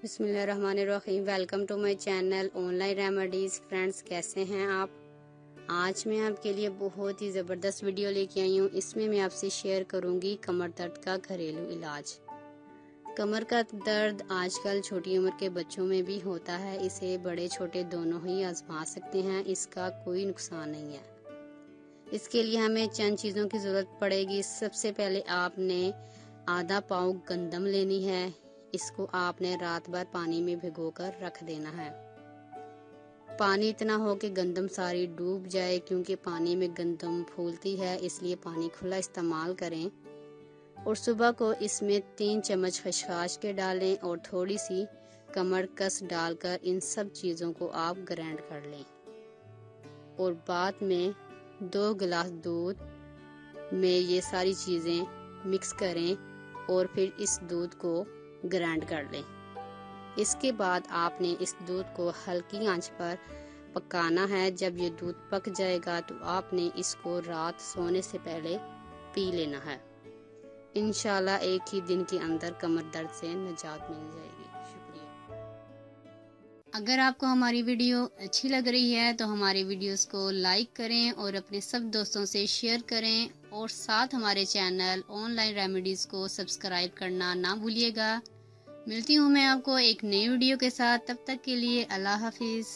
बिस्मिल्लाहिर्रहमानिर्रहीम। Welcome to my channel online remedies. Friends, कैसे हैं आप? आज मैं आपके लिए बहुत ही ज़बरदस्त वीडियो लेके आई हूँ। इसमें मैं आपसे शेयर करूँगी कमर दर्द का घरेलू इलाज। कमर का दर्द आजकल छोटी उम्र के बच्चों में भी होता है। इसे बड़े छोटे दोनों ही आजमा सकते हैं। इसका कोई नुकसान नहीं है। इसके लिए हमें चंद चीज़ों की ज़रूरत पड़ेगी। सबसे पहले आपने आधा पाव गंदम लेनी है। इसको आपने रात भर पानी में भिगोकर रख देना है। पानी इतना हो कि गंदम सारी डूब जाए, क्योंकि पानी में गंदम फूलती है, इसलिए पानी खुला इस्तेमाल करें। और सुबह को इसमें 3 चम्मच खसखस के डालें और थोड़ी सी कमर कस डालकर इन सब चीज़ों को आप ग्राइंड कर लें। और बाद में 2 गिलास दूध में ये सारी चीज़ें मिक्स करें और फिर इस दूध को ग्राइंड कर लें। इसके बाद आपने इस दूध को हल्की आंच पर पकाना है। जब ये दूध पक जाएगा तो आपने इसको रात सोने से पहले पी लेना है। इंशाल्लाह एक ही दिन के अंदर कमर दर्द से निजात मिल जाएगी। शुक्रिया। अगर आपको हमारी वीडियो अच्छी लग रही है तो हमारी वीडियोस को लाइक करें और अपने सब दोस्तों से शेयर करें, और साथ हमारे चैनल ऑनलाइन रेमेडीज़ को सब्सक्राइब करना ना भूलिएगा। मिलती हूँ मैं आपको एक नई वीडियो के साथ। तब तक के लिए अल्लाह हाफिज़।